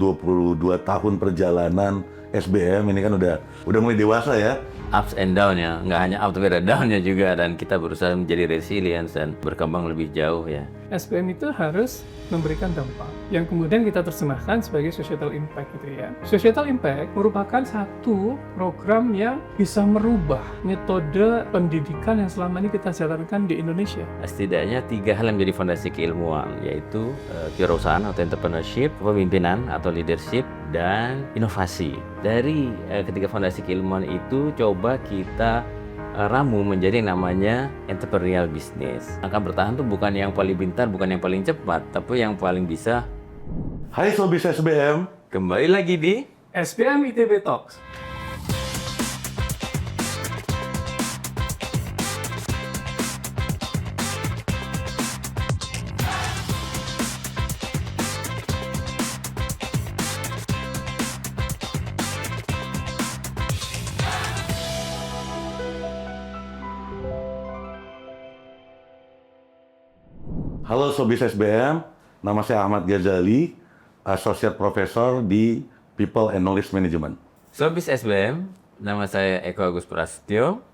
22 tahun perjalanan SBM ini kan udah mulai dewasa ya. Ups and down-nya, nggak hanya up tapi ada down-nya juga, dan kita berusaha menjadi resilience dan berkembang lebih jauh ya. SBM itu harus memberikan dampak yang kemudian kita terjemahkan sebagai societal impact gitu ya. Societal impact merupakan satu program yang bisa merubah metode pendidikan yang selama ini kita jalankan di Indonesia. Setidaknya 3 hal yang menjadi fondasi keilmuan, yaitu kewirausahaan atau entrepreneurship, kepemimpinan atau leadership, dan inovasi. Dari ketiga fondasi keilmuan itu coba kita ramu menjadi yang namanya entrepreneurial business. Akan bertahan tuh bukan yang paling pintar, bukan yang paling cepat, tapi yang paling bisa. Hai Sobis SBM. Kembali lagi di SBM ITB Talks. Halo Sobis SBM, nama saya Ahmad Ghazali, Associate Professor di People and Knowledge Management. Sobis SBM, nama saya Eko Agus Prasetyo,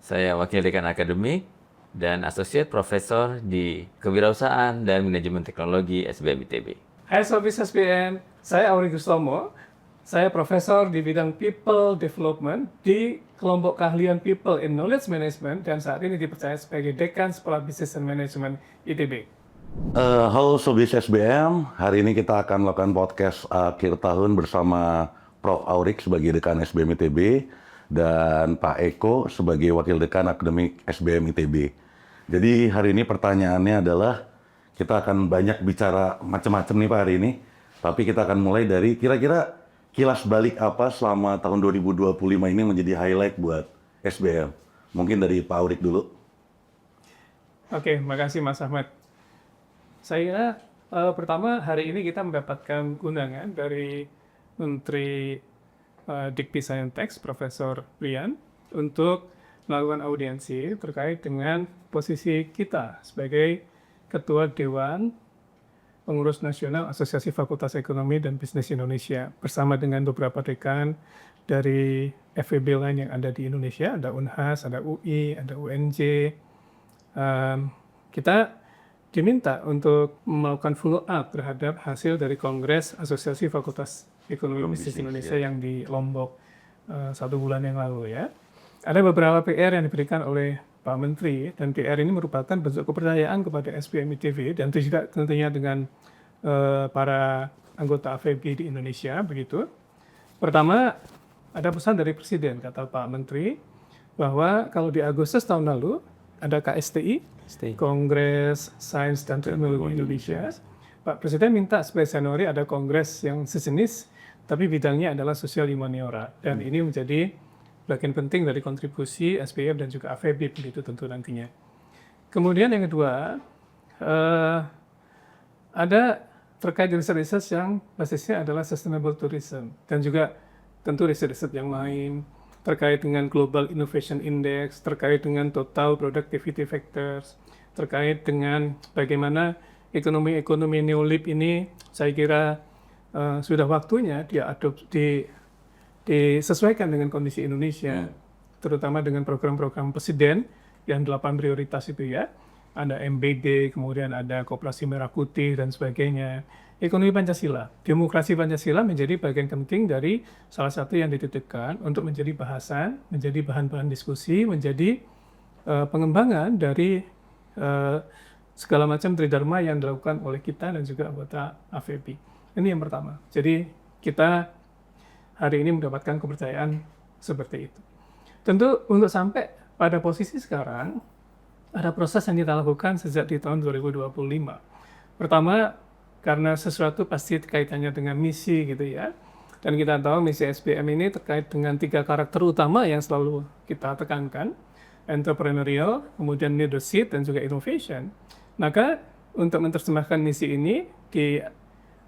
saya Wakil Dekan Akademik dan Associate Professor di Kewirausahaan dan Manajemen Teknologi SBM ITB. Hai Sobis SBM, saya Auri Gustomo, saya Profesor di bidang People Development di kelompok keahlian People and Knowledge Management dan saat ini dipercaya sebagai Dekan Sekolah Bisnis dan Manajemen ITB. Halo Sobis SBM, hari ini kita akan melakukan podcast akhir tahun bersama Prof. Aurik sebagai Dekan SBM ITB dan Pak Eko sebagai Wakil Dekan Akademik SBM ITB. Jadi hari ini pertanyaannya adalah kita akan banyak bicara macam-macam nih Pak hari ini, tapi kita akan mulai dari kira-kira kilas balik apa selama tahun 2025 ini menjadi highlight buat SBM. Mungkin dari Pak Aurik dulu. Oke, makasih Mas Ahmad. Saya pertama hari ini kita mendapatkan undangan dari Menteri Dikti Saintek, Profesor Brian, untuk melakukan audiensi terkait dengan posisi kita sebagai Ketua Dewan Pengurus Nasional Asosiasi Fakultas Ekonomi dan Bisnis Indonesia bersama dengan beberapa dekan dari FEB lain yang ada di Indonesia, ada Unhas, ada UI, ada UNJ. Kita diminta untuk melakukan follow up terhadap hasil dari Kongres Asosiasi Fakultas Ekonomi dan Bisnis Indonesia yang di Lombok 1 bulan yang lalu ya. Ada beberapa PR yang diberikan oleh Pak Menteri, dan PR ini merupakan bentuk kepercayaan kepada SBM ITB dan juga tentunya dengan para anggota AFEB di Indonesia begitu. Pertama, ada pesan dari Presiden, kata Pak Menteri, bahwa kalau di Agustus tahun lalu ada KSTI, Kongres Sains dan Teknologi Indonesia. Pak Presiden minta supaya Januari ada kongres yang sejenis, tapi bidangnya adalah sosial humaniora, dan ini menjadi bagian penting dari kontribusi SBM dan juga AFEB begitu tentu nantinya. Kemudian yang kedua, ada terkait riset-riset yang basisnya adalah sustainable tourism dan juga tentu riset-riset yang lain terkait dengan Global Innovation Index, terkait dengan Total Productivity Factors, terkait dengan bagaimana ekonomi neolib ini saya kira sudah waktunya disesuaikan dengan kondisi Indonesia, terutama dengan program-program Presiden yang 8 prioritas itu ya. Ada MBD, kemudian ada Koperasi Merah Putih, dan sebagainya. Ekonomi Pancasila, demokrasi Pancasila menjadi bagian penting dari salah satu yang dititipkan untuk menjadi bahasan, menjadi bahan-bahan diskusi, menjadi pengembangan dari segala macam tridharma yang dilakukan oleh kita dan juga anggota AFEB. Ini yang pertama. Jadi kita hari ini mendapatkan kepercayaan seperti itu. Tentu untuk sampai pada posisi sekarang, ada proses yang kita lakukan sejak di tahun 2025. Pertama, karena sesuatu pasti kaitannya dengan misi gitu ya. Dan kita tahu misi SBM ini terkait dengan 3 karakter utama yang selalu kita tekankan. Entrepreneurial, kemudian leadership, dan juga innovation. Maka untuk menerjemahkan misi ini di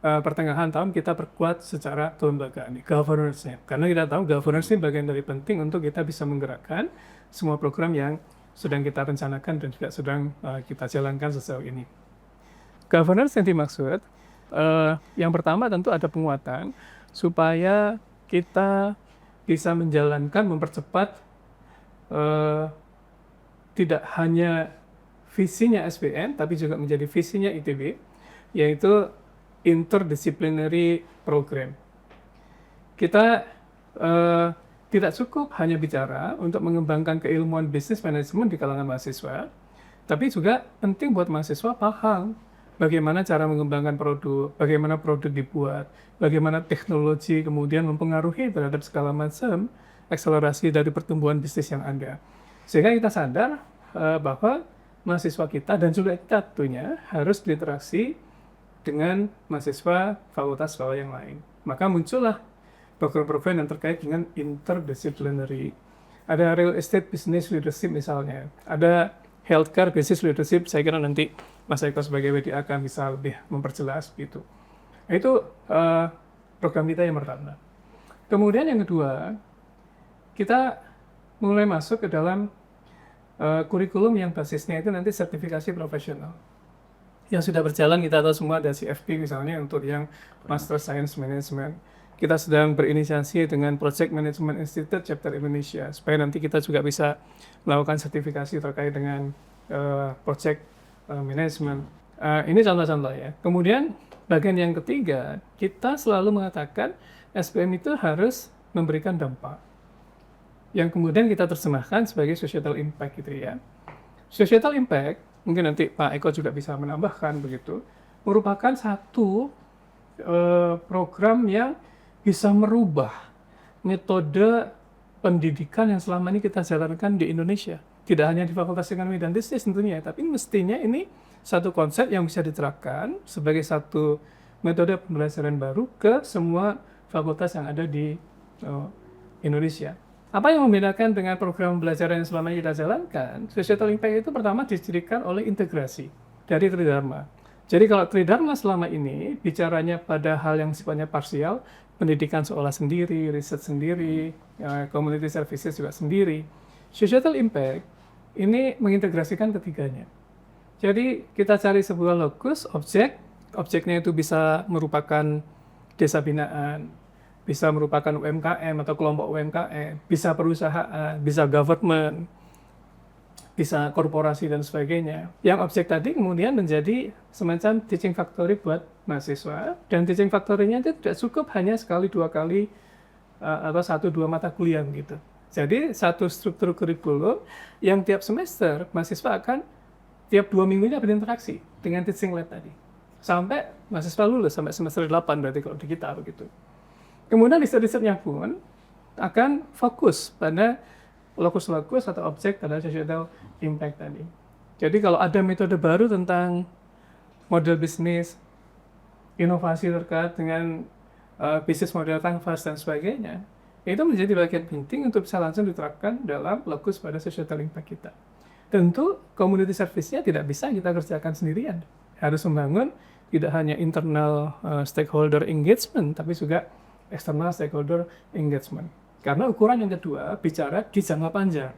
pertengahan tahun kita perkuat secara kelembagaan, governance-nya. Karena kita tahu governance ini bagian dari penting untuk kita bisa menggerakkan semua program yang sedang kita rencanakan dan juga sedang kita jalankan sejauh ini. Governance yang dimaksud Yang pertama tentu ada penguatan supaya kita bisa menjalankan, mempercepat tidak hanya visinya SBM, tapi juga menjadi visinya ITB, yaitu interdisciplinary program. Kita tidak cukup hanya bicara untuk mengembangkan keilmuan bisnis manajemen di kalangan mahasiswa, tapi juga penting buat mahasiswa paham bagaimana cara mengembangkan produk, bagaimana produk dibuat, bagaimana teknologi kemudian mempengaruhi terhadap segala macam akselerasi dari pertumbuhan bisnis yang ada. Sehingga kita sadar bahwa mahasiswa kita dan juga kita tentunya harus berinteraksi dengan mahasiswa fakultas yang lain. Maka muncullah program-program yang terkait dengan interdisciplinary. Ada real estate business leadership misalnya, ada healthcare business leadership. Saya kira nanti Mas Eko sebagai WD akan bisa lebih memperjelas gitu. Itu program kita yang pertama. Kemudian yang kedua, kita mulai masuk ke dalam kurikulum yang basisnya itu nanti sertifikasi profesional. Yang sudah berjalan kita tahu semua ada CFP misalnya untuk yang Master Science Management. Kita sedang berinisiasi dengan Project Management Institute Chapter Indonesia supaya nanti kita juga bisa melakukan sertifikasi terkait dengan project management. Ini contoh-contoh ya. Kemudian bagian yang ketiga, kita selalu mengatakan SBM itu harus memberikan dampak yang kemudian kita terjemahkan sebagai societal impact gitu ya. Societal impact, mungkin nanti Pak Eko juga bisa menambahkan begitu, merupakan satu program yang bisa merubah metode pendidikan yang selama ini kita jalankan di Indonesia. Tidak hanya di Fakultas Ekonomi dan Bisnis tentunya, tapi mestinya ini satu konsep yang bisa diterapkan sebagai satu metode pembelajaran baru ke semua fakultas yang ada di Indonesia. Apa yang membedakan dengan program pembelajaran yang selama ini kita jalankan? Societal impact itu pertama dicirikan oleh integrasi dari Tridharma. Jadi kalau Tridharma selama ini bicaranya pada hal yang sifatnya parsial, pendidikan seolah sendiri, riset sendiri, community services juga sendiri. Societal impact ini mengintegrasikan ketiganya. Jadi kita cari sebuah lokus, objeknya itu bisa merupakan desa binaan, bisa merupakan UMKM atau kelompok UMKM, bisa perusahaan, bisa government, bisa korporasi dan sebagainya. Yang objek tadi kemudian menjadi semacam teaching factory buat mahasiswa, dan teaching factory-nya itu tidak cukup hanya sekali dua kali atau satu dua mata kuliah gitu. Jadi satu struktur kurikulum yang tiap semester mahasiswa akan tiap 2 minggu ini berinteraksi dengan teaching lab tadi. Sampai mahasiswa lulus sampai semester 8 berarti kalau di kita begitu. Kemudian riset-risetnya pun akan fokus pada lokus-lokus atau objek pada societal impact tadi. Jadi kalau ada metode baru tentang model bisnis, inovasi terkait dengan bisnis model kanvas dan sebagainya, itu menjadi bagian penting untuk bisa langsung diterapkan dalam lokus pada societal impact kita. Tentu community service-nya tidak bisa kita kerjakan sendirian. Harus membangun tidak hanya internal stakeholder engagement, tapi juga external stakeholder engagement. Karena ukuran yang kedua bicara di jangka panjang.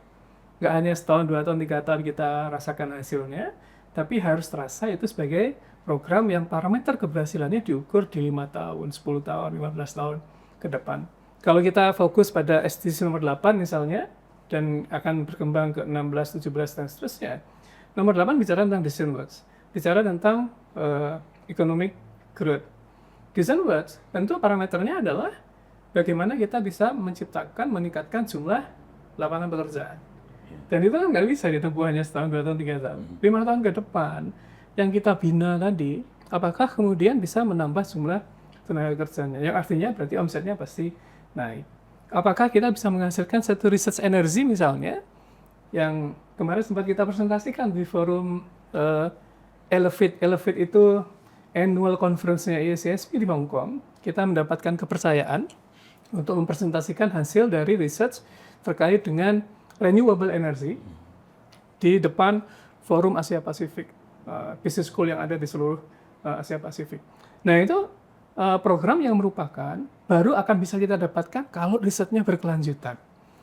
Nggak hanya setahun, 2 tahun, 3 tahun kita rasakan hasilnya, tapi harus terasa itu sebagai program yang parameter keberhasilannya diukur di 5 tahun, 10 tahun, 15 tahun ke depan. Kalau kita fokus pada SDG nomor 8 misalnya, dan akan berkembang ke 16, 17, dan seterusnya. Nomor 8 bicara tentang design works, bicara tentang economic growth. Design works tentu parameternya adalah bagaimana kita bisa menciptakan, meningkatkan jumlah lapangan pekerjaan. Dan itu kan nggak bisa ditempuh hanya setahun, 2 tahun, 3 tahun. 5 tahun ke depan, yang kita bina tadi, apakah kemudian bisa menambah jumlah tenaga kerjanya? Yang artinya berarti omsetnya pasti naik. Apakah kita bisa menghasilkan satu research energy misalnya, yang kemarin sempat kita presentasikan di forum Elevate. Elevate itu annual conference-nya ISSP di Hong Kong. Kita mendapatkan kepercayaan untuk mempresentasikan hasil dari research terkait dengan renewable energy di depan forum Asia Pasifik, business school yang ada di seluruh Asia Pasifik. Nah itu program yang merupakan baru akan bisa kita dapatkan kalau risetnya berkelanjutan.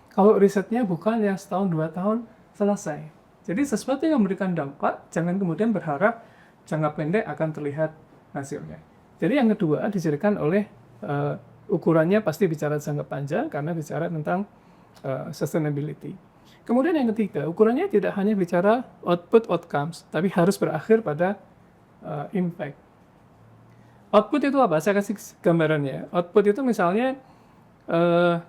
Kalau risetnya bukan yang setahun 2 tahun selesai. Jadi sesuatu yang memberikan dampak, jangan kemudian berharap jangka pendek akan terlihat hasilnya. Jadi yang kedua dijadikan oleh ukurannya pasti bicara jangka panjang karena bicara tentang sustainability. Kemudian yang ketiga, ukurannya tidak hanya bicara output outcomes, tapi harus berakhir pada impact. Output itu apa? Saya kasih gambarannya. Output itu misalnya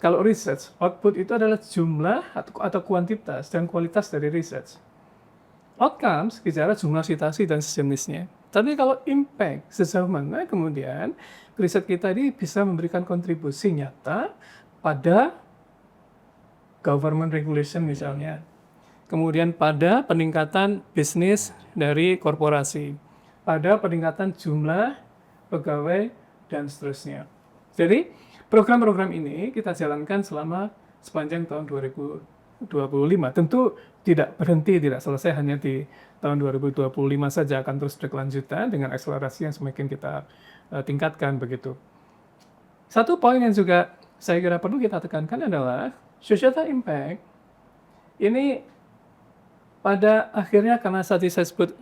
kalau research, output itu adalah jumlah atau kuantitas dan kualitas dari research. Outcomes bicara jumlah citasi dan sejenisnya. Tapi kalau impact, sejauh mana kemudian riset kita ini bisa memberikan kontribusi nyata pada government regulation misalnya. Kemudian pada peningkatan bisnis dari korporasi. Pada peningkatan jumlah pegawai dan seterusnya. Jadi program-program ini kita jalankan selama sepanjang tahun 2025. Tentu tidak berhenti, tidak selesai hanya di tahun 2025 saja, akan terus berkelanjutan dengan akselerasi yang semakin kita tingkatkan begitu. Satu poin yang juga saya kira perlu kita tekankan adalah societal impact ini pada akhirnya karena tadi saya sebut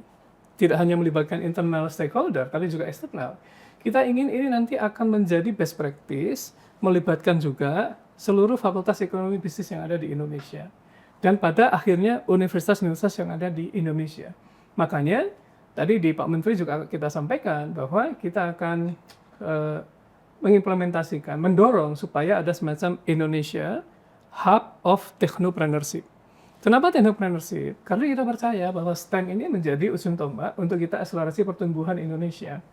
tidak hanya melibatkan internal stakeholder, tapi juga eksternal. Kita ingin ini nanti akan menjadi best practice, melibatkan juga seluruh fakultas ekonomi bisnis yang ada di Indonesia. Dan pada akhirnya universitas-universitas yang ada di Indonesia. Makanya tadi di Pak Menteri juga kita sampaikan bahwa kita akan mengimplementasikan, mendorong supaya ada semacam Indonesia Hub of Technopreneurship. Kenapa technopreneurship? Karena kita percaya bahwa STEM ini menjadi ujung tombak untuk kita akselerasi pertumbuhan Indonesia.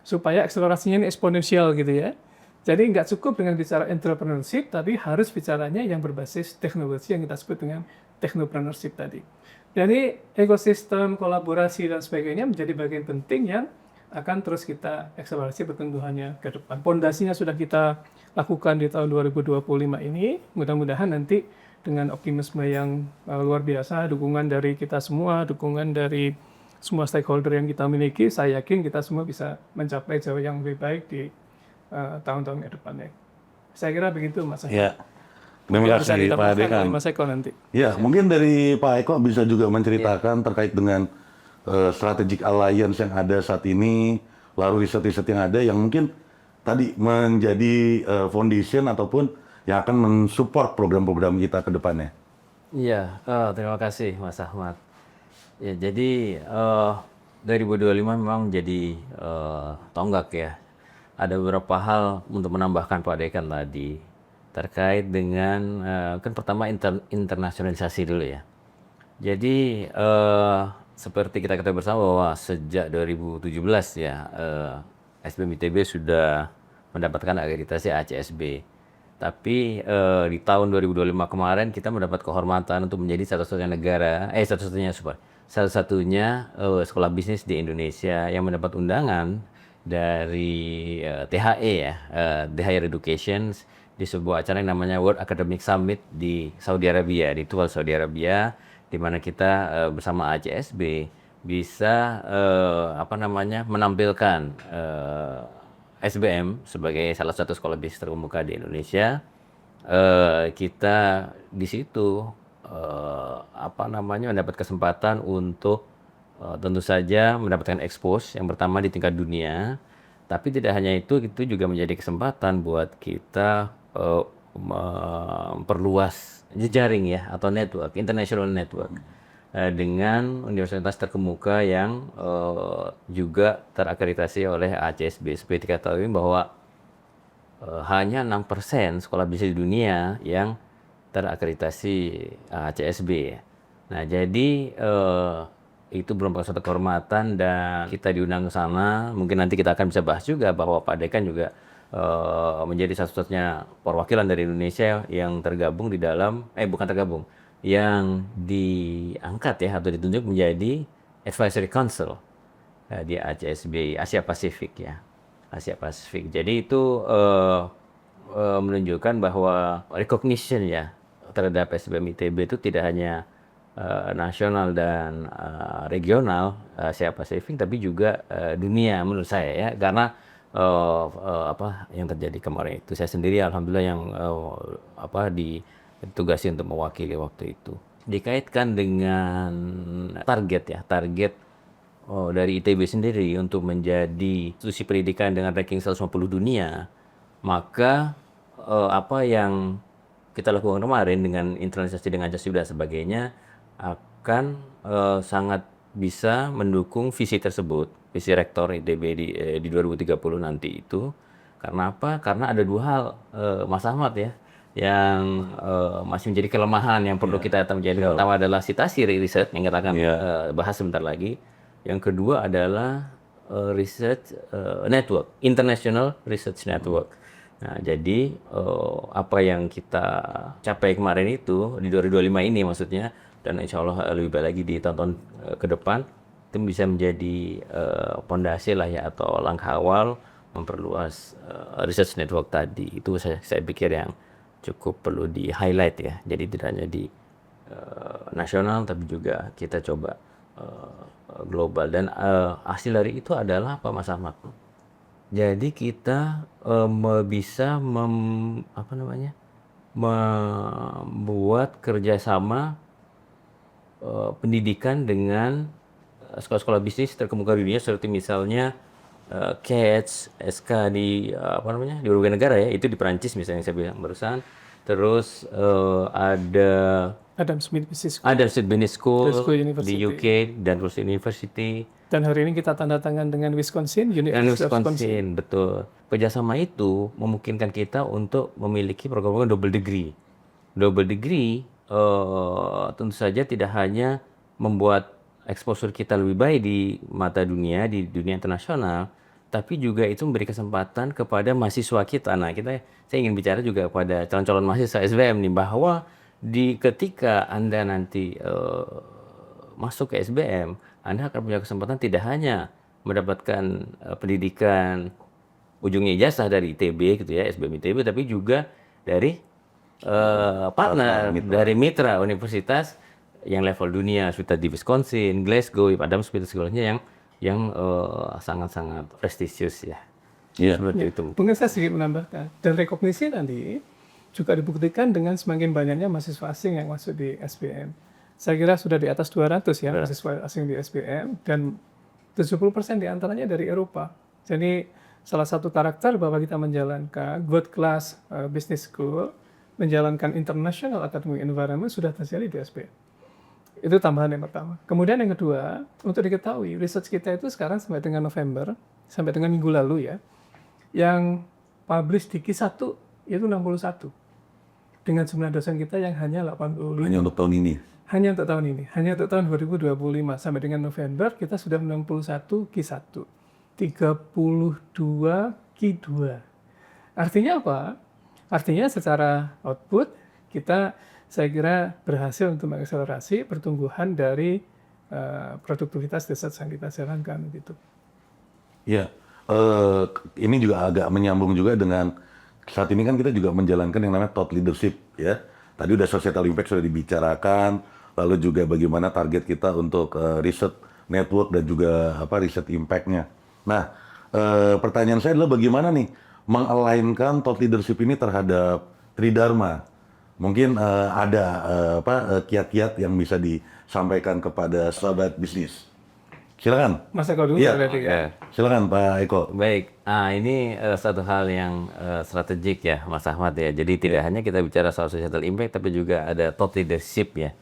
Supaya akselerasinya ini eksponensial gitu ya. Jadi nggak cukup dengan bicara entrepreneurship, tapi harus bicaranya yang berbasis teknologi yang kita sebut dengan technopreneurship tadi. Jadi ekosistem, kolaborasi, dan sebagainya menjadi bagian penting yang akan terus kita akselerasi pertumbuhannya ke depan. Pondasinya sudah kita lakukan di tahun 2025 ini, mudah-mudahan nanti dengan optimisme yang luar biasa, dukungan dari kita semua, dukungan dari semua stakeholder yang kita miliki, saya yakin kita semua bisa mencapai jauh yang lebih baik di tahun-tahun ke depannya. Saya kira begitu, Mas. Ya, terima kasih Pak Dekan. Mas Eko nanti. Ya, mungkin dari Pak Eko bisa juga menceritakan terkait dengan strategic alliance yang ada saat ini, lalu riset-riset yang ada yang mungkin tadi menjadi foundation ataupun yang akan mensupport program-program kita ke depannya. Iya, terima kasih Mas Ahmad. Ya, jadi 2025 memang jadi tonggak ya. Ada beberapa hal untuk menambahkan Pak Dekan tadi terkait dengan kan pertama internasionalisasi dulu ya. Jadi seperti kita ketahui bersama bahwa sejak 2017 ya SBM ITB sudah mendapatkan akreditasi ACSB. Tapi di tahun 2025 kemarin kita mendapat kehormatan untuk menjadi satu-satunya sekolah bisnis di Indonesia yang mendapat undangan dari THE ya, The Higher Education, di sebuah acara yang namanya World Academic Summit di Saudi Arabia, di Tual Saudi Arabia, di mana kita bersama ACSB bisa menampilkan SBM sebagai salah satu sekolah bisnis terkemuka di Indonesia. Kita di situ mendapat kesempatan untuk tentu saja mendapatkan expose yang pertama di tingkat dunia, tapi tidak hanya itu juga menjadi kesempatan buat kita memperluas jejaring ya atau network, international network dengan universitas terkemuka yang juga terakreditasi oleh ACSB. Seperti diketahui bahwa hanya 6% sekolah bisnis di dunia yang terakreditasi ACSB. Nah, jadi itu merupakan suatu kehormatan dan kita diundang ke sana. Mungkin nanti kita akan bisa bahas juga bahwa Pak Dekan juga menjadi satu-satunya perwakilan dari Indonesia yang tergabung di dalam, yang diangkat ya atau ditunjuk menjadi Advisory Council di ACSB Asia Pasifik ya, Asia Pasifik. Jadi itu menunjukkan bahwa recognition ya terhadap SBM ITB itu tidak hanya nasional dan regional Asia Pasifik, tapi juga dunia menurut saya ya, karena yang terjadi kemarin itu. Saya sendiri alhamdulillah yang ditugasi untuk mewakili waktu itu. Dikaitkan dengan target dari ITB sendiri untuk menjadi institusi pendidikan dengan ranking 150 dunia, maka apa yang kita lakukan kemarin dengan internalisasi dengan Pancasila dan sebagainya akan sangat bisa mendukung visi tersebut, visi rektor ITB di 2030 nanti itu. Karena apa? Karena ada dua hal, Mas Ahmad ya, yang masih menjadi kelemahan yang perlu kita menjadi. Pertama adalah citasi riset yang kita akan bahas sebentar lagi. Yang kedua adalah research network, international research network. Nah, jadi apa yang kita capai kemarin itu di 2025 ini maksudnya, dan insya Allah lebih baik lagi di tahun-tahun ke depan, itu bisa menjadi pondasi lah ya, atau langkah awal memperluas research network tadi. Itu saya pikir yang cukup perlu di highlight ya. Jadi tidak hanya di nasional tapi juga kita coba global. Dan hasil dari itu adalah apa, Mas Ahmad? Jadi kita bisa membuat kerjasama pendidikan dengan sekolah-sekolah bisnis terkemuka di dunia, seperti misalnya CATS, SK di di berbagai negara ya, itu di Perancis misalnya yang saya bilang barusan. Terus ada Adam Smith Business School. Adam Smith Business School Glasgow di University. UK dan Russell University. Dan hari ini kita tanda tangan dengan Wisconsin, Dan University of Wisconsin. Wisconsin, betul. Kerjasama itu memungkinkan kita untuk memiliki program-program double degree. Double degree tentu saja tidak hanya membuat exposure kita lebih baik di mata dunia, di dunia internasional, tapi juga itu memberi kesempatan kepada mahasiswa kita. Nah, saya ingin bicara juga kepada calon-calon mahasiswa SBM nih, bahwa ketika Anda nanti masuk ke SBM, Anda akan punya kesempatan tidak hanya mendapatkan pendidikan ujungnya ijazah dari ITB gitu ya, SBM ITB, tapi juga dari partner, dari mitra universitas yang level dunia, seperti di Wisconsin, Glasgow, Adam Smith sekolahnya yang sangat-sangat prestisius ya. Seperti itu. Mungkin saya sedikit menambahkan. Dan rekognisi nanti juga dibuktikan dengan semakin banyaknya mahasiswa asing yang masuk di SBM. Saya kira sudah di atas 200 ya mahasiswa asing di SBM, dan 70% diantaranya dari Eropa. Jadi salah satu karakter bahwa kita menjalankan world class business school, menjalankan international academic environment sudah terjadi di SBM. Itu tambahan yang pertama. Kemudian yang kedua, untuk diketahui, research kita itu sekarang sampai dengan November, sampai dengan minggu lalu ya, yang publish di Q1 itu 61. Dengan jumlah dosen kita yang hanya 85. Hanya untuk tahun ini? Hanya untuk tahun ini. Hanya untuk tahun 2025. Sampai dengan November, kita sudah 61 Q1. 32 Q2. Artinya apa? Artinya secara output, saya kira berhasil untuk mengakselerasi pertumbuhan dari produktivitas research yang kita jalankan gitu. Ya, ini juga agak menyambung juga dengan saat ini kan kita juga menjalankan yang namanya thought leadership ya. Tadi udah societal impact sudah dibicarakan, lalu juga bagaimana target kita untuk research network dan juga research impact-nya. Nah, pertanyaan saya adalah bagaimana nih mengalainkan thought leadership ini terhadap Tridharma? Mungkin ada kiat-kiat yang bisa disampaikan kepada sahabat bisnis. Silakan. Mas Eko dulu. Iya. Silakan Pak Eko. Baik. Ini satu hal yang strategik ya, Mas Ahmad ya. Jadi tidak hanya kita bicara soal societal impact, tapi juga ada thought leadership ya.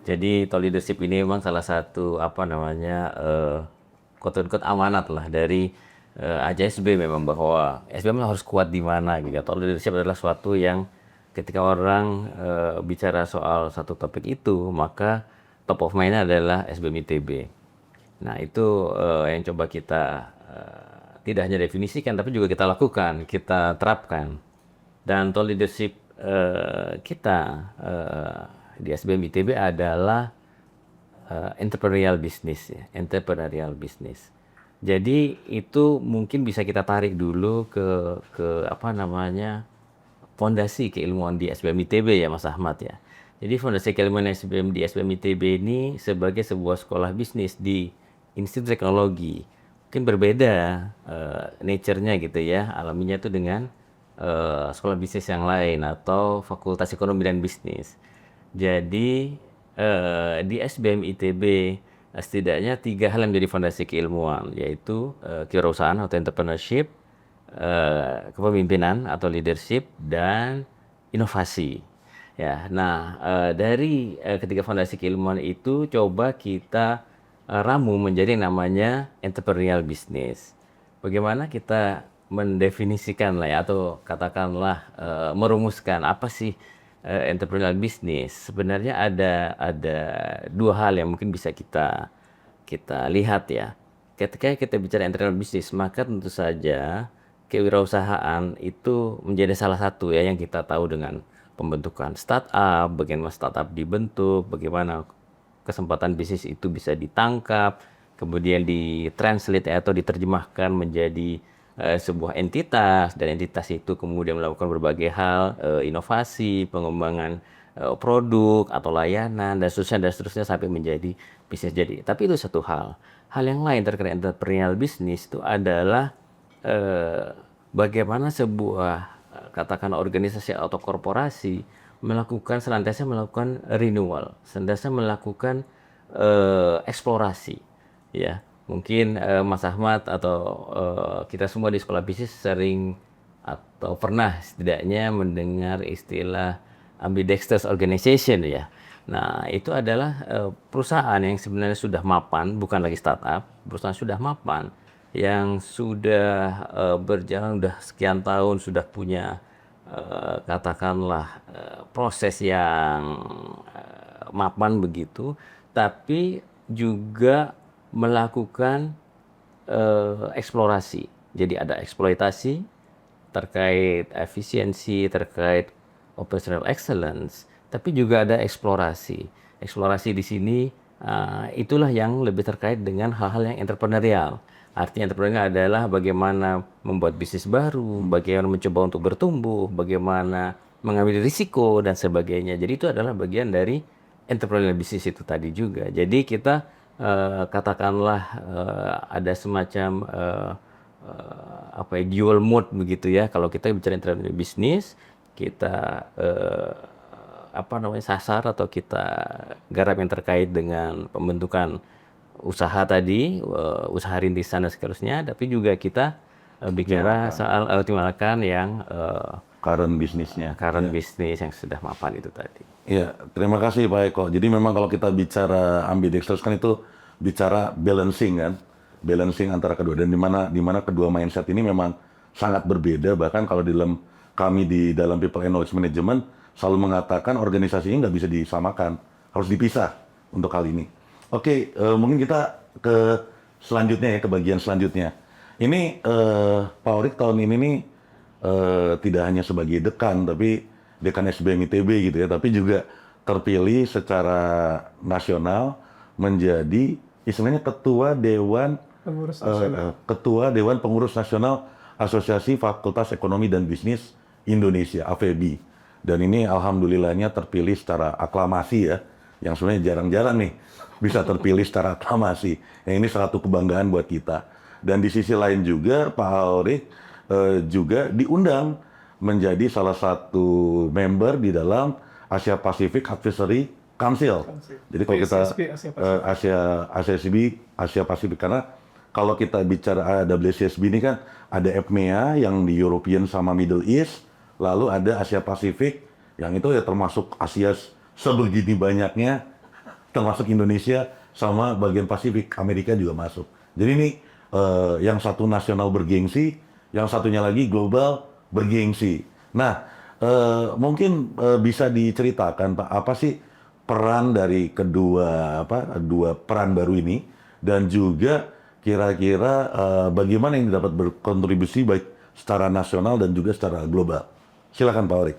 Jadi thought leadership ini memang salah satu quote-unquote amanat lah dari AJSB memang, bahwa SBM harus kuat di mana gitu. Thought leadership adalah suatu yang ketika orang bicara soal satu topik itu, maka top of mind adalah SBM ITB. Nah, itu yang coba kita tidak hanya definisikan, tapi juga kita lakukan, kita terapkan. Dan thought leadership kita di SBM ITB adalah entrepreneurial business ya, entrepreneurial business. Jadi itu mungkin bisa kita tarik dulu ke fondasi keilmuan di SBM ITB ya, Mas Ahmad ya. Jadi fondasi keilmuan di SBM ITB ini sebagai sebuah sekolah bisnis di Institut Teknologi. Mungkin berbeda nature-nya gitu ya, alaminya itu dengan sekolah bisnis yang lain atau fakultas ekonomi dan bisnis. Jadi di SBM ITB setidaknya 3 hal yang menjadi fondasi keilmuan, yaitu kewirausahaan atau entrepreneurship, kepemimpinan atau leadership, dan inovasi. Ya, nah dari ketiga fondasi keilmuan itu coba kita ramu menjadi yang namanya entrepreneurial business. Bagaimana kita mendefinisikan lah ya, atau katakanlah merumuskan apa sih entrepreneurial business? Sebenarnya ada dua hal yang mungkin bisa kita lihat ya. Ketika kita bicara entrepreneurial business, maka tentu saja kewirausahaan itu menjadi salah satu ya yang kita tahu dengan pembentukan startup, bagaimana startup dibentuk, bagaimana kesempatan bisnis itu bisa ditangkap, kemudian ditranslate atau diterjemahkan menjadi sebuah entitas, dan entitas itu kemudian melakukan berbagai hal, inovasi, pengembangan produk atau layanan dan seterusnya sampai menjadi bisnis jadi. Tapi itu satu hal. Hal yang lain terkait entrepreneurial business itu adalah bagaimana sebuah katakan organisasi atau korporasi senantiasa melakukan renewal, senantiasa melakukan eksplorasi, ya. Mungkin Mas Ahmad atau kita semua di sekolah bisnis sering atau pernah setidaknya mendengar istilah ambidextrous organization ya. Nah, itu adalah perusahaan yang sebenarnya sudah mapan, bukan lagi startup, perusahaan sudah mapan yang sudah berjalan sudah sekian tahun, sudah punya katakanlah proses yang mapan begitu, tapi juga melakukan eksplorasi. Jadi ada eksploitasi terkait efisiensi, terkait operational excellence, tapi juga ada eksplorasi. Eksplorasi di sini itulah yang lebih terkait dengan hal-hal yang entrepreneurial. Artinya entrepreneurial adalah bagaimana membuat bisnis baru, bagaimana mencoba untuk bertumbuh, bagaimana mengambil risiko dan sebagainya. Jadi itu adalah bagian dari entrepreneurial bisnis itu tadi juga. Jadi kita katakanlah ada semacam apa ya, dual mode begitu ya. Kalau kita bicara entrepreneurial bisnis, kita sasar atau kita garap yang terkait dengan pembentukan usaha tadi, usaha rintisan dan seterusnya, tapi juga kita bicara soal optimalkan yang Current bisnisnya. current bisnis yang sudah mapan itu tadi. Iya, terima kasih Pak Eko. Jadi memang kalau kita bicara ambidextrous kan itu bicara balancing kan, balancing antara kedua, dan di mana kedua mindset ini memang sangat berbeda. Bahkan kalau kami di dalam People and Knowledge Management selalu mengatakan organisasi ini nggak bisa disamakan, harus dipisah untuk hal ini. Oke, mungkin kita ke selanjutnya ya, ke bagian selanjutnya. Ini Pak Orik tahun ini nih tidak hanya sebagai dekan, tapi dekan SBM ITB gitu ya, tapi juga terpilih secara nasional menjadi istilahnya ketua Dewan Pengurus Nasional Asosiasi Fakultas Ekonomi dan Bisnis Indonesia (AFEBI). Dan ini alhamdulillahnya terpilih secara aklamasi ya, yang sebenarnya jarang-jarang nih bisa terpilih secara aklamasi. Yang ini suatu kebanggaan buat kita. Dan di sisi lain juga Pak Orik juga diundang menjadi salah satu member di dalam Asia Pacific Advisory Council. Jadi kalau kita Asia Pasifik, karena kalau kita bicara WCSB ini kan ada EPMEA yang di European sama Middle East, lalu ada Asia Pasifik yang itu ya termasuk Asia sebegini banyaknya, termasuk Indonesia sama bagian Pasifik, Amerika juga masuk. Jadi ini yang satu nasional bergengsi, yang satunya lagi global bergengsi. Nah, mungkin bisa diceritakan Pak, apa sih peran dari dua peran baru ini, dan juga kira-kira bagaimana yang dapat berkontribusi baik secara nasional dan juga secara global. Silakan Pak Orik.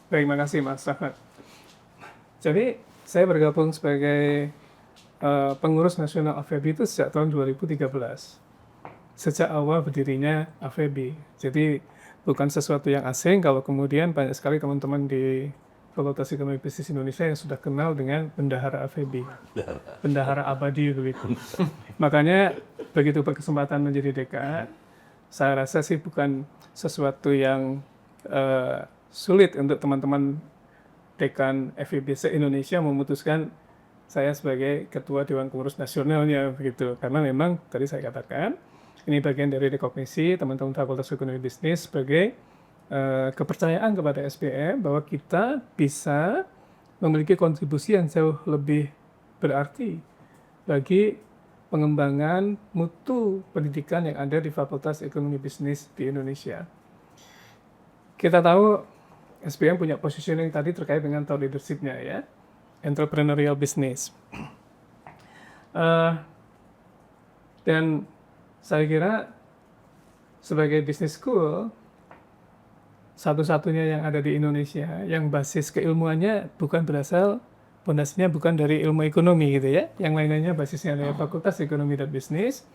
Baik, terima kasih Mas Ahmad. Jadi saya bergabung sebagai pengurus nasional AFEBI itu sejak tahun 2013. Sejak awal berdirinya AFEBI. Jadi bukan sesuatu yang asing kalau kemudian banyak sekali teman-teman di Fakultas Ekonomi Bisnis Indonesia yang sudah kenal dengan bendahara AFEBI. Bendahara abadi begitu. Makanya begitu berkesempatan menjadi dekan, saya rasa sih bukan sesuatu yang sulit untuk teman-teman dekan FEB se-Indonesia memutuskan saya sebagai Ketua Dewan Pengurus Nasionalnya begitu. Karena memang tadi saya katakan ini bagian dari rekognisi teman-teman Fakultas Ekonomi Bisnis sebagai kepercayaan kepada SBM bahwa kita bisa memiliki kontribusi yang jauh lebih berarti bagi pengembangan mutu pendidikan yang ada di Fakultas Ekonomi Bisnis di Indonesia. Kita tahu SBM punya positioning tadi terkait dengan thought leadership-nya ya, entrepreneurial business. Dan saya kira sebagai business school, satu-satunya yang ada di Indonesia yang basis keilmuannya bukan berasal, fondasinya bukan dari ilmu ekonomi gitu ya. Yang lainnya basisnya dari Fakultas Ekonomi dan Bisnis.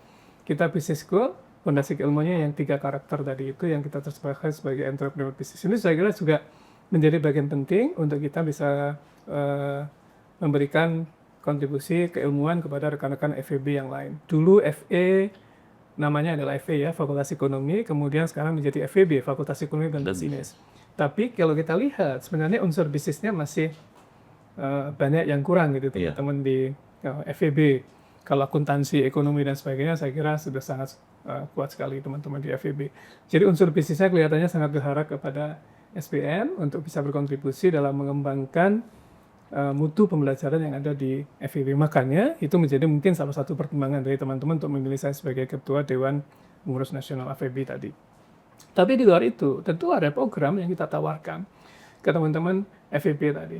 Kita business school, fondasi keilmuannya yang 3 karakter tadi itu yang kita terjemahkan sebagai entrepreneur business. Ini saya kira juga menjadi bagian penting untuk kita bisa memberikan kontribusi keilmuan kepada rekan-rekan FEB yang lain. Dulu FE namanya adalah FE ya, Fakultas Ekonomi, kemudian sekarang menjadi FEB, Fakultas Ekonomi dan Bisnis. Tapi kalau kita lihat sebenarnya unsur bisnisnya masih banyak yang kurang gitu teman-teman di FEB. Kalau akuntansi, ekonomi dan sebagainya saya kira sudah sangat kuat sekali teman-teman di FEB. Jadi unsur bisnisnya kelihatannya sangat berharap kepada SBM untuk bisa berkontribusi dalam mengembangkan mutu pembelajaran yang ada di FEB. Makanya itu menjadi mungkin salah satu pertimbangan dari teman-teman untuk memilih saya sebagai Ketua Dewan Pengurus Nasional FEB tadi. Tapi di luar itu tentu ada program yang kita tawarkan ke teman-teman FEB tadi.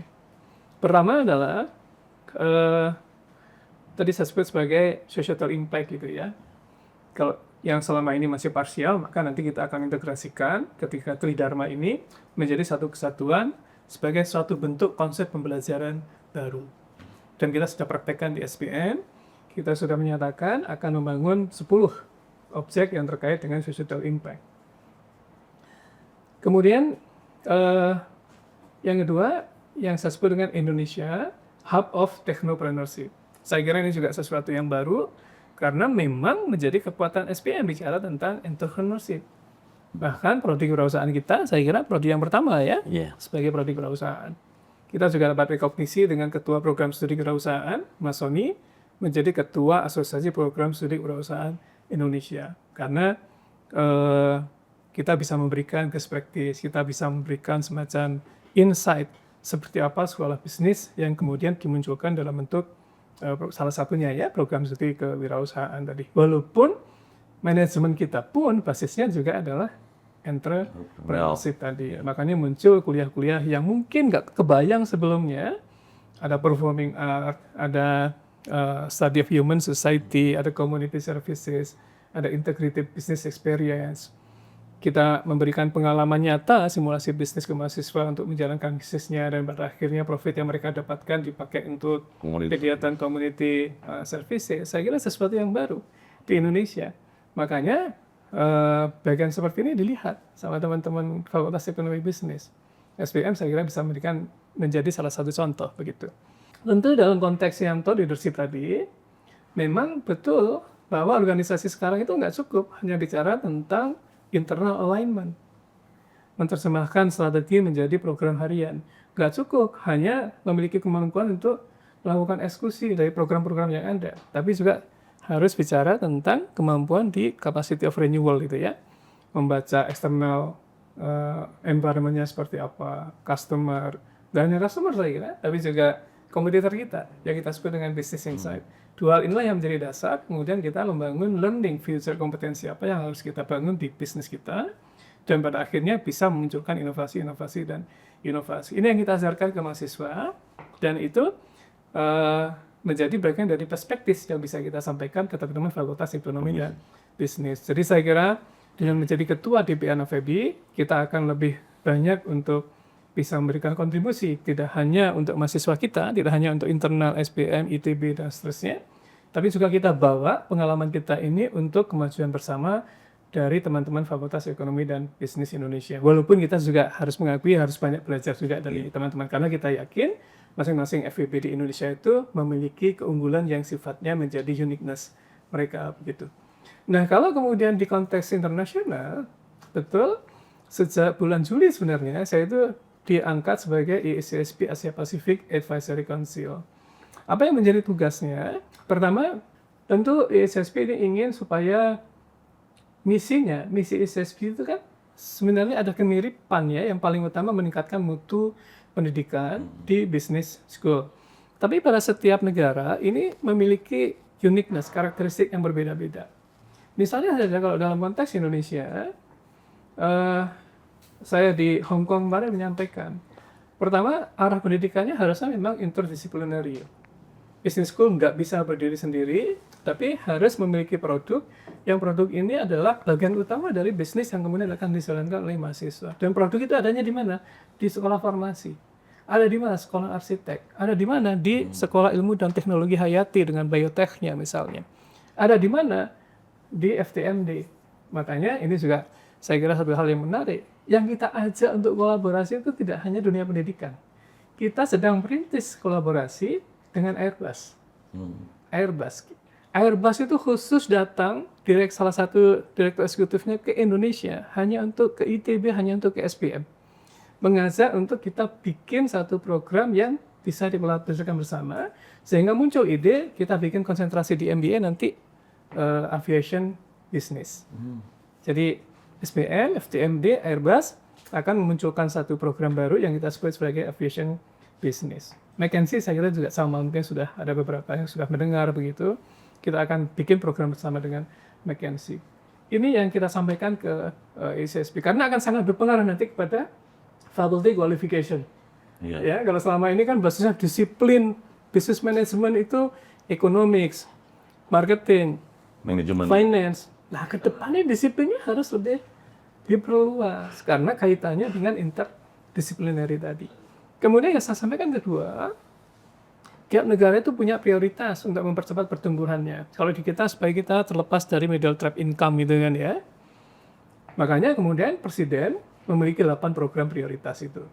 Pertama adalah tadi saya sebut sebagai societal impact gitu ya. Kalau yang selama ini masih parsial, maka nanti kita akan integrasikan ketika Tridharma ini menjadi satu kesatuan sebagai suatu bentuk konsep pembelajaran baru. Dan kita sudah praktekkan di SBM, kita sudah menyatakan akan membangun 10 objek yang terkait dengan societal impact. Kemudian yang kedua, yang saya sebut dengan Indonesia Hub of Technopreneurship. Saya kira ini juga sesuatu yang baru, karena memang menjadi kekuatan SBM bicara tentang entrepreneurship. Bahkan prodi kewirausahaan kita, saya kira prodi yang pertama ya, sebagai prodi kewirausahaan. Kita juga dapat rekognisi dengan Ketua Program Studi Kewirausahaan, Mas Sony, menjadi Ketua Asosiasi Program Studi Kewirausahaan Indonesia. Karena kita bisa memberikan perspektif, kita bisa memberikan semacam insight seperti apa sekolah bisnis yang kemudian dimunculkan dalam bentuk salah satunya ya program studi kewirausahaan tadi. Walaupun manajemen kita pun basisnya juga adalah entrepreneurship tadi. Makanya muncul kuliah-kuliah yang mungkin nggak kebayang sebelumnya. Ada performing art, ada study of human society, ada community services, ada integrated business experience. Kita memberikan pengalaman nyata simulasi bisnis ke mahasiswa untuk menjalankan bisnisnya, dan pada akhirnya profit yang mereka dapatkan dipakai untuk kegiatan community services. Saya kira sesuatu yang baru di Indonesia. Makanya bagian seperti ini dilihat sama teman-teman Fakultas Ekonomi Bisnis. SBM saya kira bisa menjadi salah satu contoh begitu. Tentu dalam konteks yang thought leadership tadi, memang betul bahwa organisasi sekarang itu nggak cukup hanya bicara tentang internal alignment, menerjemahkan strategi menjadi program harian. Nggak cukup hanya memiliki kemampuan untuk melakukan eksekusi dari program-program yang ada, tapi juga harus bicara tentang kemampuan di capacity of renewal gitu ya, membaca external environment-nya seperti apa, customer, dan hanya customer saya kira, tapi juga kompetitor kita yang kita sebut dengan business insight. Dua hal inilah yang menjadi dasar, kemudian kita membangun learning future kompetensi apa yang harus kita bangun di bisnis kita, dan pada akhirnya bisa memunculkan inovasi-inovasi dan inovasi. Ini yang kita ajarkan ke mahasiswa, dan itu menjadi bagian dari perspektif yang bisa kita sampaikan ke teman-teman Fakultas Ekonomi dan Bisnis. Jadi saya kira dengan menjadi ketua DPN FEB, kita akan lebih banyak untuk bisa memberikan kontribusi, tidak hanya untuk mahasiswa kita, tidak hanya untuk internal SBM, ITB, dan seterusnya, tapi juga kita bawa pengalaman kita ini untuk kemajuan bersama dari teman-teman Fakultas Ekonomi dan Bisnis Indonesia. Walaupun kita juga harus mengakui, harus banyak belajar juga dari teman-teman, karena kita yakin masing-masing FEB di Indonesia itu memiliki keunggulan yang sifatnya menjadi uniqueness mereka begitu. Nah, kalau kemudian di konteks internasional, betul, sejak bulan Juli sebenarnya saya itu diangkat sebagai IASP Asia Pacific Advisory Council. Apa yang menjadi tugasnya? Pertama, tentu ISSP ini ingin supaya misi ISSP itu kan sebenarnya ada kemiripan ya, yang paling utama meningkatkan mutu pendidikan di business school. Tapi pada setiap negara ini memiliki uniqueness, karakteristik yang berbeda-beda. Misalnya saja kalau dalam konteks Indonesia, saya di Hong Kong kemarin menyampaikan, pertama arah pendidikannya harusnya memang interdisciplinary. Business school nggak bisa berdiri sendiri, tapi harus memiliki produk, yang produk ini adalah bagian utama dari bisnis yang kemudian akan dijalankan oleh mahasiswa. Dan produk itu adanya di mana? Di sekolah farmasi. Ada di mana? Sekolah arsitek. Ada di mana? Di sekolah ilmu dan teknologi hayati dengan bioteknya misalnya. Ada di mana? Di FTMD. Makanya ini juga saya kira satu hal yang menarik. Yang kita ajak untuk kolaborasi itu tidak hanya dunia pendidikan. Kita sedang merintis kolaborasi dengan Airbus. Airbus itu khusus datang, salah satu direktur eksekutifnya ke Indonesia, hanya untuk ke ITB, hanya untuk ke SPM. Mengajak untuk kita bikin satu program yang bisa dipelajari bersama, sehingga muncul ide, kita bikin konsentrasi di MBA nanti aviation business. Jadi SPM, FTMD, Airbus akan memunculkan satu program baru yang kita sebut sebagai aviation business. McKinsey saya kira juga sama, mungkin sudah ada beberapa yang sudah mendengar begitu. Kita akan bikin program bersama dengan McKinsey. Ini yang kita sampaikan ke ISSP karena akan sangat berpengaruh nanti kepada faculty qualification. Ya, kalau selama ini kan basisnya disiplin, business management itu economics, marketing, Manajemen. finance. Nah, ke depannya disiplinnya harus lebih diperluas karena kaitannya dengan interdisciplinary tadi. Kemudian yang saya sampaikan kedua, tiap negara itu punya prioritas untuk mempercepat pertumbuhannya. Kalau di kita supaya kita terlepas dari middle trap income gitu kan ya. Makanya kemudian Presiden memiliki 8 program prioritas itu.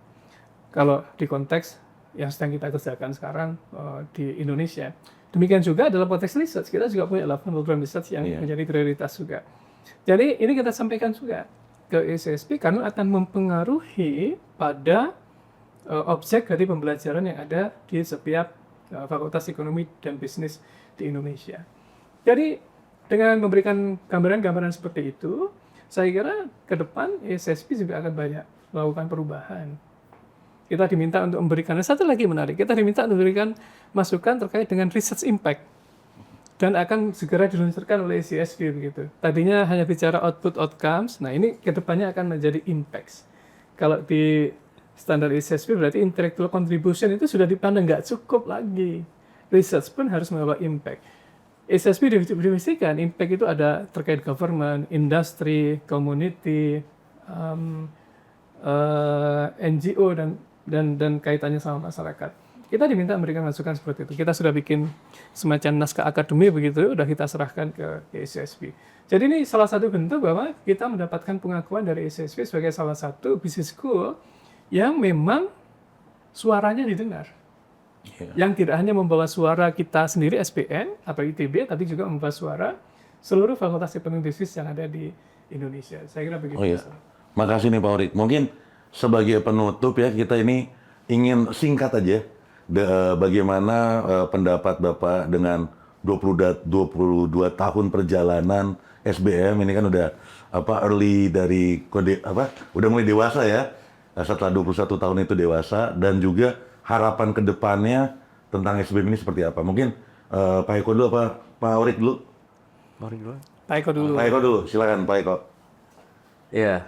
Kalau di konteks yang sedang kita kerjakan sekarang di Indonesia. Demikian juga dalam konteks research, kita juga punya 8 program research yang menjadi prioritas juga. Jadi ini kita sampaikan juga ke ISSP karena akan mempengaruhi pada objek dari pembelajaran yang ada di setiap Fakultas Ekonomi dan Bisnis di Indonesia. Jadi dengan memberikan gambaran-gambaran seperti itu, saya kira ke depan ISSP juga akan banyak melakukan perubahan. Kita diminta untuk memberikan, satu lagi menarik, kita diminta untuk memberikan masukan terkait dengan research impact dan akan segera diluncurkan oleh ISSP begitu. Tadinya hanya bicara output outcomes, nah ini ke depannya akan menjadi impacts. Kalau di standar ISSP berarti intellectual contribution itu sudah dipandang nggak cukup lagi. Research pun harus membawa impact. ISSP definisikan impact itu ada terkait government, industri, community, NGO dan kaitannya sama masyarakat. Kita diminta memberikan masukan seperti itu. Kita sudah bikin semacam naskah akademi begitu, sudah kita serahkan ke ISSP. Jadi ini salah satu bentuk bahwa kita mendapatkan pengakuan dari ISSP sebagai salah satu business school yang memang suaranya didengar. Yang tidak hanya membawa suara kita sendiri SPN atau ITB, tapi juga membawa suara seluruh fakultas ekonomi bisnis yang ada di Indonesia. Saya kira begitu. Oh iya. Makasih nih Pak Orik. Mungkin sebagai penutup ya, kita ini ingin singkat aja bagaimana pendapat Bapak dengan 22 tahun perjalanan SBM ini kan udah early dari udah mulai dewasa ya. Setelah 21 tahun itu dewasa, dan juga harapan ke depannya tentang SBM ini seperti apa? Mungkin Pak Eko dulu apa Pak Orik dulu? Pak Eko dulu. Pak Eko dulu, silakan Pak Eko. Iya,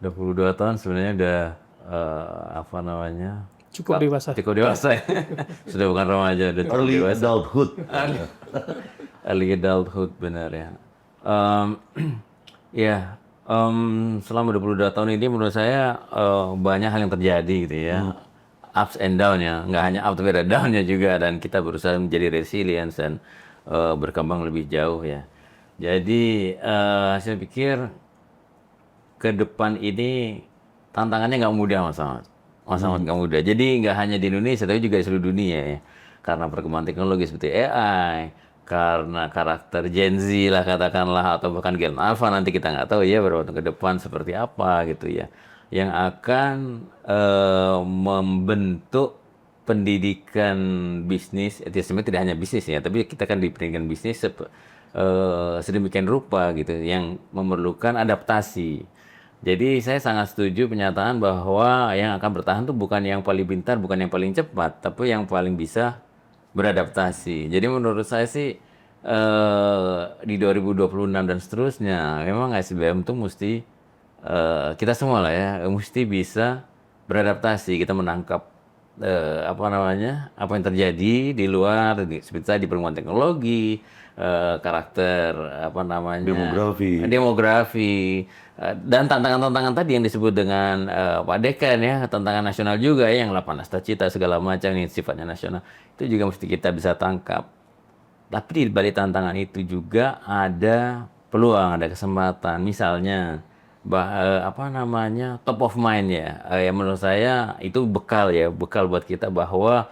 22 tahun sebenarnya udah Cukup dewasa. Cukup dewasa ya. Sudah bukan remaja, udah cukup Early dewasa. adulthood. Early adulthood benar ya. Ya, selama 22 tahun ini menurut saya banyak hal yang terjadi gitu ya. Ups and down ya, nggak hanya up tapi ada down-nya juga, dan kita berusaha menjadi resilience dan berkembang lebih jauh ya. Jadi saya pikir ke depan ini tantangannya nggak mudah Mas Ahmad nggak mudah. Jadi nggak hanya di Indonesia tapi juga di seluruh dunia ya. Karena perkembangan teknologi seperti AI, karena karakter Gen Z lah katakanlah, atau bahkan Gen Alpha, nanti kita nggak tahu ya beberapa tahun ke depan seperti apa gitu ya, yang akan membentuk pendidikan bisnis, sebenarnya tidak hanya bisnis ya, tapi kita kan di pendidikan bisnis sedemikian rupa gitu, yang memerlukan adaptasi. Jadi saya sangat setuju pernyataan bahwa yang akan bertahan tuh bukan yang paling pintar, bukan yang paling cepat, tapi yang paling bisa beradaptasi. Jadi menurut saya sih di 2026 dan seterusnya, memang SBM tuh mesti kita semua lah ya, mesti bisa beradaptasi. Kita menangkap apa yang terjadi di luar, seperti tadi perkembangan teknologi, karakter demografi, dan tantangan-tantangan tadi yang disebut dengan Pak Dekan ya, tantangan nasional juga ya, yang Lapan Astacita segala macam yang sifatnya nasional, itu juga mesti kita bisa tangkap. Tapi di balik tantangan itu juga ada peluang, ada kesempatan. Misalnya top of mind ya, yang menurut saya itu bekal buat kita bahwa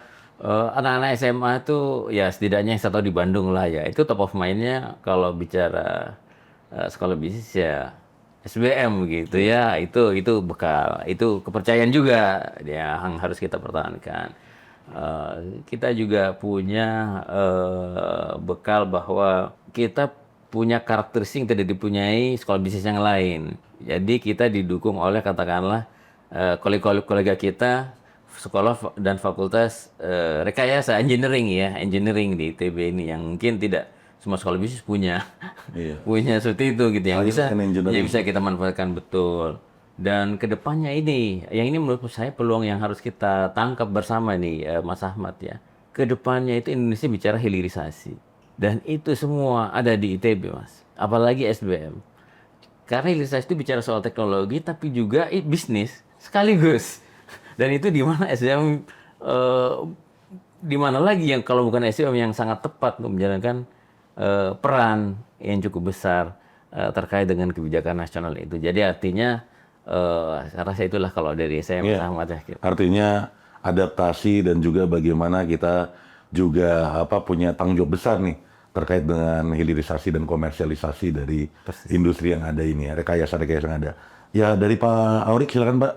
anak-anak SMA itu ya setidaknya yang saya tahu di Bandung lah ya, itu top of mind-nya kalau bicara sekolah bisnis ya SBM gitu ya, itu bekal, itu kepercayaan juga ya yang harus kita pertahankan. Kita juga punya bekal bahwa kita punya karakteristik yang tidak dipunyai sekolah bisnis yang lain. Jadi kita didukung oleh katakanlah kolega kita sekolah dan fakultas rekayasa engineering di ITB ini, yang mungkin tidak semua sekolah bisnis punya punya seperti itu gitu, yang bisa kita manfaatkan betul. Dan kedepannya yang ini menurut saya peluang yang harus kita tangkap bersama nih Mas Ahmad ya. Kedepannya itu Indonesia bicara hilirisasi, dan itu semua ada di ITB Mas, apalagi SBM. Karena hilirisasi itu bicara soal teknologi tapi juga bisnis sekaligus. Dan itu di mana SDM di mana lagi yang kalau bukan SDM yang sangat tepat untuk menjalankan peran yang cukup besar terkait dengan kebijakan nasional itu. Jadi artinya saya rasa itulah kalau dari saya Mas Ahmad ya. Artinya adaptasi dan juga bagaimana kita juga punya tanggung jawab besar nih terkait dengan hilirisasi dan komersialisasi dari industri yang ada ini ya, rekayasa yang ada. Ya dari Pak Aurik silakan Pak.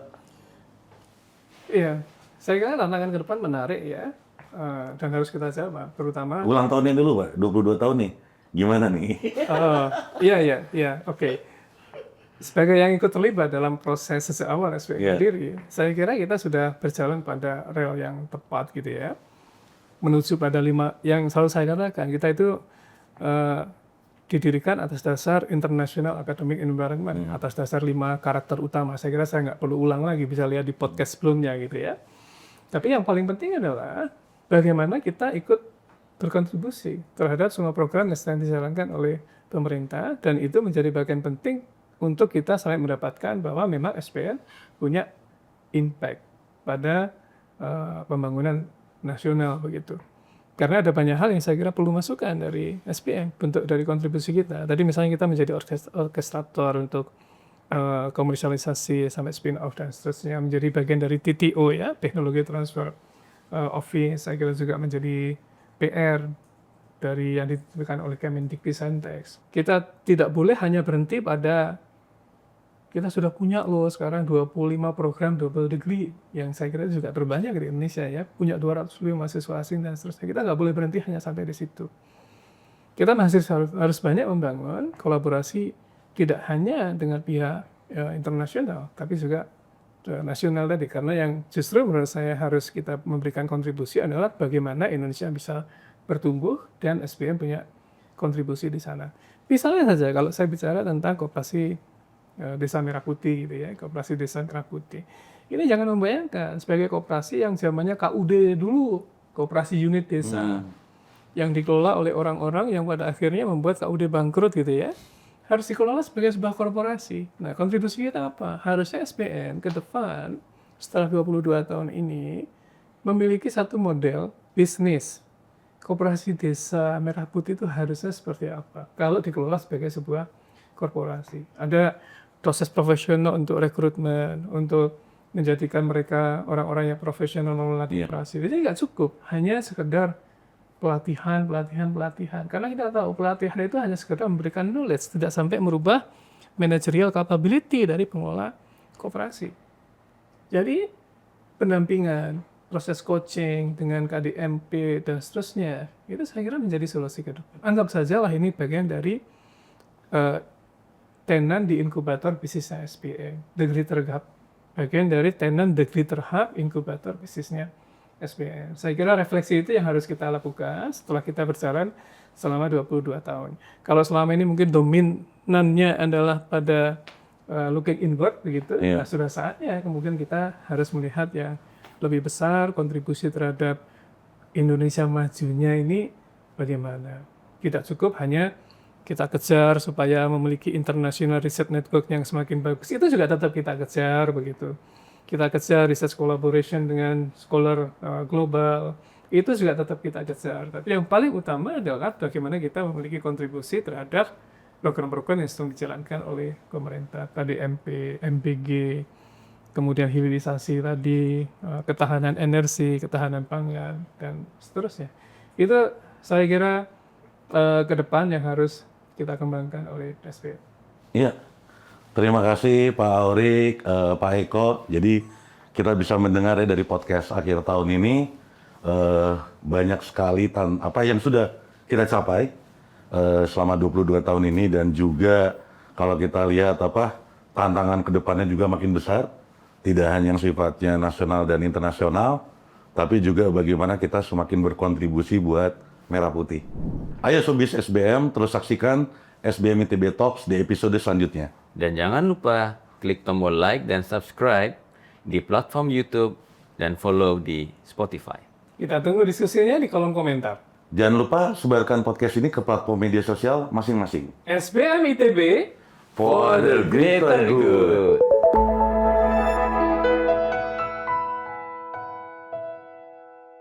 Iya, saya kira tantangan ke depan menarik ya, dan harus kita jawab, terutama ulang tahunnya dulu Pak, 22 tahun nih, gimana nih? Iya, oke. Sebagai yang ikut terlibat dalam proses sejak awal SBM sendiri, saya kira kita sudah berjalan pada rel yang tepat gitu ya, menuju pada 5 yang selalu saya katakan, kita itu didirikan atas dasar International Academic Environment, atas dasar 5 karakter utama. Saya kira saya nggak perlu ulang lagi, bisa lihat di podcast sebelumnya gitu ya. Tapi yang paling penting adalah bagaimana kita ikut berkontribusi terhadap semua program yang sedang dijalankan oleh pemerintah, dan itu menjadi bagian penting untuk kita saling mendapatkan bahwa memang SBM punya impact pada pembangunan nasional begitu. Karena ada banyak hal yang saya kira perlu masukan dari SBM, bentuk dari kontribusi kita. Tadi misalnya kita menjadi orkestrator untuk komersialisasi sampai spin-off dan seterusnya, menjadi bagian dari TTO ya, teknologi transfer office, saya kira juga menjadi PR dari yang ditentukan oleh Kemendikbudristek. Kita tidak boleh hanya berhenti pada kita sudah punya loh sekarang 25 program double degree yang saya kira juga terbanyak di Indonesia ya, punya 200 lebih mahasiswa asing dan seterusnya. Kita nggak boleh berhenti hanya sampai di situ. Kita masih harus banyak membangun kolaborasi tidak hanya dengan pihak internasional, tapi juga nasional tadi. Karena yang justru menurut saya harus kita memberikan kontribusi adalah bagaimana Indonesia bisa bertumbuh dan SBM punya kontribusi di sana. Misalnya saja kalau saya bicara tentang koperasi Desa Merah Putih gitu ya, koperasi Desa Merah Putih. Ini jangan membayangkan sebagai koperasi yang zamannya KUD dulu, koperasi unit desa, yang dikelola oleh orang-orang yang pada akhirnya membuat KUD bangkrut gitu ya, harus dikelola sebagai sebuah korporasi. Nah, kontribusi kita apa? Harusnya SBM ke depan setelah 22 tahun ini memiliki satu model bisnis. Koperasi Desa Merah Putih itu harusnya seperti apa kalau dikelola sebagai sebuah korporasi. Ada proses profesional untuk rekrutmen, untuk menjadikan mereka orang-orang yang profesional melatih operasi. Jadi nggak cukup hanya sekedar pelatihan. Karena kita tahu pelatihan itu hanya sekedar memberikan knowledge, tidak sampai merubah managerial capability dari pengelola koperasi. Jadi pendampingan, proses coaching dengan KDMP dan seterusnya, itu saya kira menjadi solusi ke depan. Anggap saja lah ini bagian dari tenan di inkubator bisnisnya SBM, The Glitter Hub. Bagian dari tenan The Glitter Hub, inkubator bisnisnya SBM. Saya kira refleksi itu yang harus kita lakukan setelah kita berjalan selama 22 tahun. Kalau selama ini mungkin dominannya adalah pada looking inward begitu, Iya. nah, sudah saatnya kemudian kita harus melihat yang lebih besar, kontribusi terhadap Indonesia majunya ini bagaimana. Tidak cukup hanya kita kejar supaya memiliki international research network yang semakin bagus. Itu juga tetap kita kejar begitu. Kita kejar research collaboration dengan scholar global. Itu juga tetap kita kejar. Tapi yang paling utama adalah bagaimana kita memiliki kontribusi terhadap program-program yang sedang dijalankan oleh pemerintah, KDMP, MBG, kemudian hilirisasi tadi, ketahanan energi, ketahanan pangan, dan seterusnya. Itu saya kira ke depan yang harus kita kembangkan oleh SBM. Iya, terima kasih Pak Aurik, Pak Eko. Jadi kita bisa mendengar ya dari podcast akhir tahun ini banyak sekali apa yang sudah kita capai selama 22 tahun ini, dan juga kalau kita lihat apa tantangan kedepannya juga makin besar, tidak hanya yang sifatnya nasional dan internasional, tapi juga bagaimana kita semakin berkontribusi buat Merah Putih. Ayo Sobis SBM, terus saksikan SBM ITB Talks di episode selanjutnya. Dan jangan lupa klik tombol like dan subscribe di platform YouTube dan follow di Spotify. Kita tunggu diskusinya di kolom komentar. Jangan lupa sebarkan podcast ini ke platform media sosial masing-masing. SBM ITB For the greater good.